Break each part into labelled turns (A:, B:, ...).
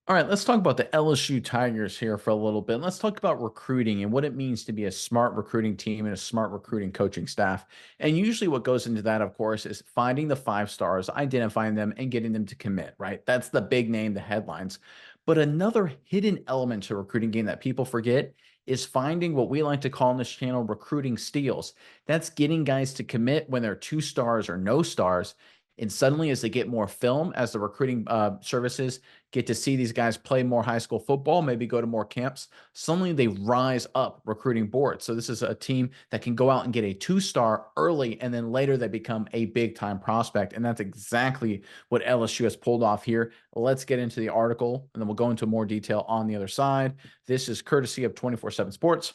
A: All right, let's talk about the LSU Tigers here for a little bit. Let's talk about recruiting and what it means to be a smart recruiting team and a smart recruiting coaching staff. And usually, what goes into that, of course, is finding the five stars, identifying them, and getting them to commit, right? That's the big name, the headlines. But another hidden element to recruiting game that people forget is finding what we like to call on this channel recruiting steals. That's getting guys to commit when they're two stars or no stars. And suddenly, as they get more film, as the recruiting services get to see these guys play more high school football, maybe go to more camps, suddenly they rise up recruiting boards. So this is a team that can go out and get a two-star early, and then later they become a big-time prospect. And that's exactly what LSU has pulled off here. Let's get into the article, and then we'll go into more detail on the other side. This is courtesy of 24/7 Sports.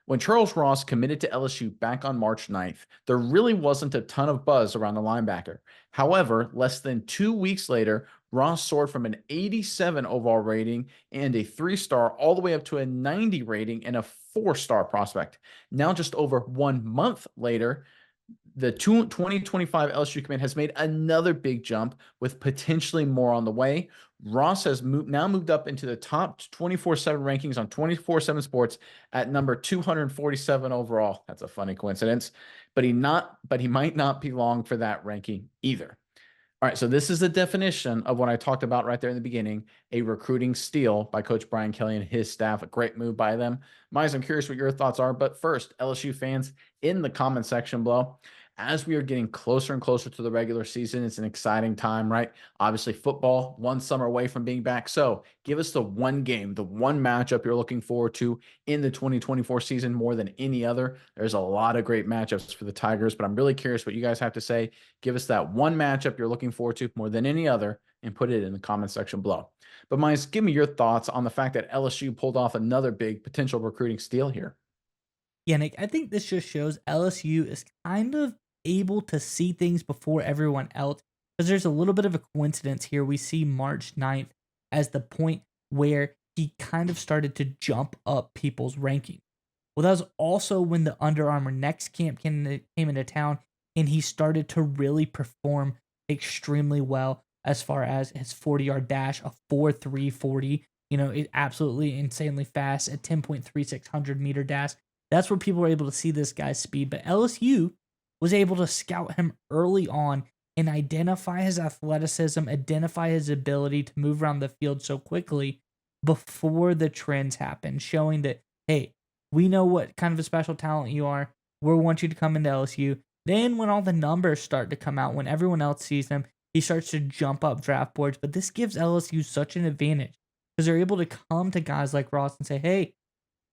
A: When Charles Ross committed to LSU back on March 9th, there really wasn't a ton of buzz around the linebacker. However, less than 2 weeks later, Ross soared from an 87 overall rating and a 3-star all the way up to a 90 rating and a 4-star prospect. Now, just over 1 month later, the 2025 LSU commit has made another big jump with potentially more on the way. Ross has now moved up into the top 24/7 rankings on 24/7 Sports at number 247 overall. That's a funny coincidence, but he might not be long for that ranking either. All right, so this is the definition of what I talked about right there in the beginning, a recruiting steal by Coach Brian Kelly and his staff. A great move by them. Miles, I'm curious what your thoughts are, but first, LSU fans in the comment section below. As we are getting closer and closer to the regular season, it's an exciting time, right? Obviously, football, one summer away from being back. So give us the one game, the one matchup you're looking forward to in the 2024 season more than any other. There's a lot of great matchups for the Tigers, but I'm really curious what you guys have to say. Give us that one matchup you're looking forward to more than any other and put it in the comment section below. But Miles, give me your thoughts on the fact that LSU pulled off another big potential recruiting steal here.
B: Yeah, Nick, I think this just shows LSU is kind of able to see things before everyone else because there's a little bit of a coincidence here. We see March 9th as the point where he kind of started to jump up people's ranking. Well, that was also when the Under Armour Next camp came into town and he started to really perform extremely well as far as his 40-yard dash, a 4.340. It absolutely insanely fast at 10.3600-meter dash. That's where people were able to see this guy's speed. But LSU was able to scout him early on and identify his athleticism, identify his ability to move around the field so quickly before the trends happened, showing that, hey, we know what kind of a special talent you are. We want you to come into LSU. Then, when all the numbers start to come out, when everyone else sees him, he starts to jump up draft boards. But this gives LSU such an advantage because they're able to come to guys like Ross and say, hey,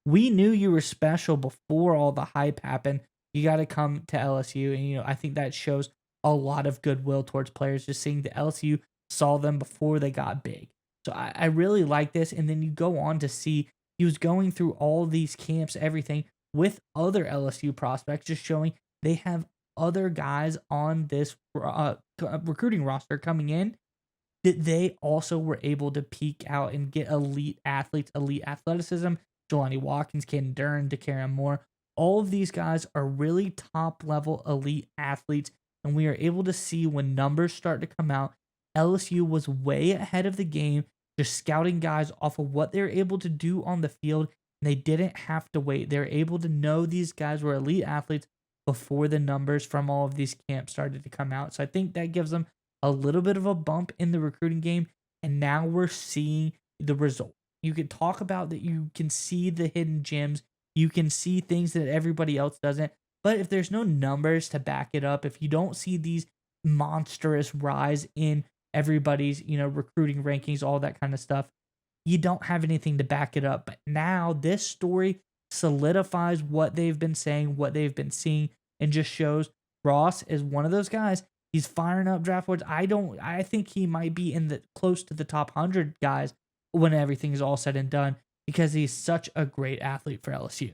B: we knew you were special before all the hype happened. You got to come to LSU. And, I think that shows a lot of goodwill towards players, just seeing that LSU saw them before they got big. So I really like this. And then you go on to see he was going through all these camps, everything with other LSU prospects, just showing they have other guys on this recruiting roster coming in that they also were able to peak out and get elite athletes, elite athleticism. Jelani Watkins, Caden Dern, DeCarron Moore. All of these guys are really top level elite athletes, and we are able to see when numbers start to come out. LSU was way ahead of the game, just scouting guys off of what they're able to do on the field, and they didn't have to wait. They're able to know these guys were elite athletes before the numbers from all of these camps started to come out. So I think that gives them a little bit of a bump in the recruiting game, and now we're seeing the result. You can talk about that you can see the hidden gems, you can see things that everybody else doesn't, but if there's no numbers to back it up, if you don't see these monstrous rise in everybody's, recruiting rankings, all that kind of stuff, you don't have anything to back it up. But now this story solidifies what they've been saying, what they've been seeing, and just shows Ross is one of those guys. He's firing up draft boards. I think he might be in the close to the top 100 guys when everything is all said and done because he's such a great athlete for LSU.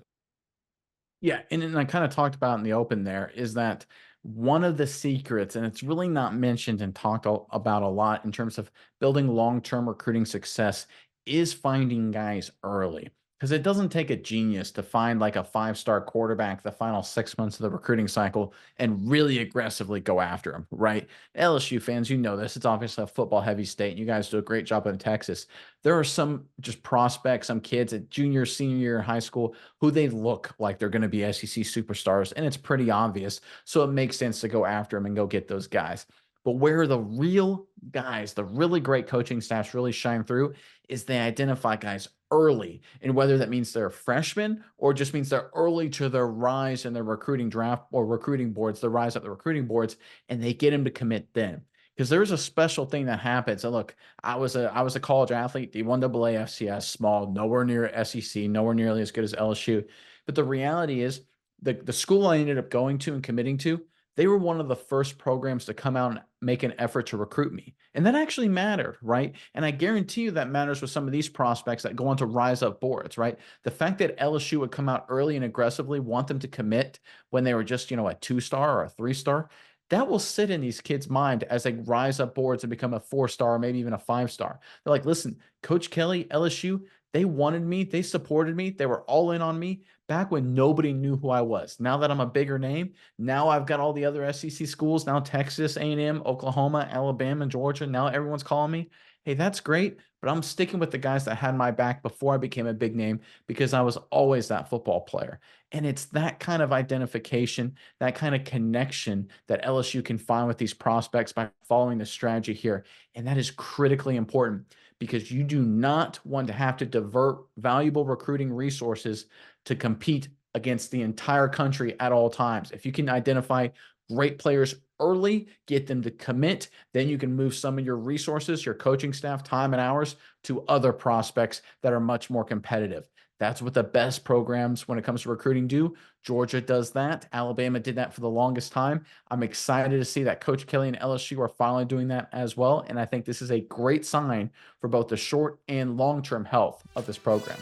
A: Yeah, and I kind of talked about in the open there is that one of the secrets, and it's really not mentioned and talked about a lot in terms of building long-term recruiting success, is finding guys early. Because it doesn't take a genius to find like a five-star quarterback the final 6 months of the recruiting cycle and really aggressively go after him, right? LSU fans, you know this. It's obviously a football heavy state. You guys do a great job in Texas. There are some just prospects, some kids at junior, senior year in high school who they look like they're going to be SEC superstars, and it's pretty obvious. So it makes sense to go after them and go get those guys. But where the real guys, the really great coaching staffs really shine through is they identify guys early. And whether that means they're freshmen or just means they're early to their rise in their recruiting draft or recruiting boards, the rise up the recruiting boards, and they get them to commit then. Because there's a special thing that happens. And look, I was a college athlete, D1 AA FCS, small, nowhere near SEC, nowhere nearly as good as LSU. But the reality is the school I ended up going to and committing to, they were one of the first programs to come out and make an effort to recruit me. And that actually mattered, right? And I guarantee you that matters with some of these prospects that go on to rise up boards, right? The fact that LSU would come out early and aggressively want them to commit when they were just, a 2-star or a 3-star, that will sit in these kids' mind as they rise up boards and become a 4-star, maybe even a 5-star. They're like, listen, Coach Kelly, LSU, they wanted me, they supported me, they were all in on me back when nobody knew who I was. Now that I'm a bigger name, now I've got all the other SEC schools, now Texas, A&M, Oklahoma, Alabama, Georgia. Now everyone's calling me. Hey, that's great, but I'm sticking with the guys that had my back before I became a big name because I was always that football player. And it's that kind of identification, that kind of connection that LSU can find with these prospects by following the strategy here. And that is critically important because you do not want to have to divert valuable recruiting resources to compete against the entire country at all times. If you can identify great players early, get them to commit, then you can move some of your resources, your coaching staff, time and hours to other prospects that are much more competitive. That's what the best programs when it comes to recruiting do. Georgia does that. Alabama did that for the longest time. I'm excited to see that Coach Kelly and LSU are finally doing that as well. And I think this is a great sign for both the short and long-term health of this program.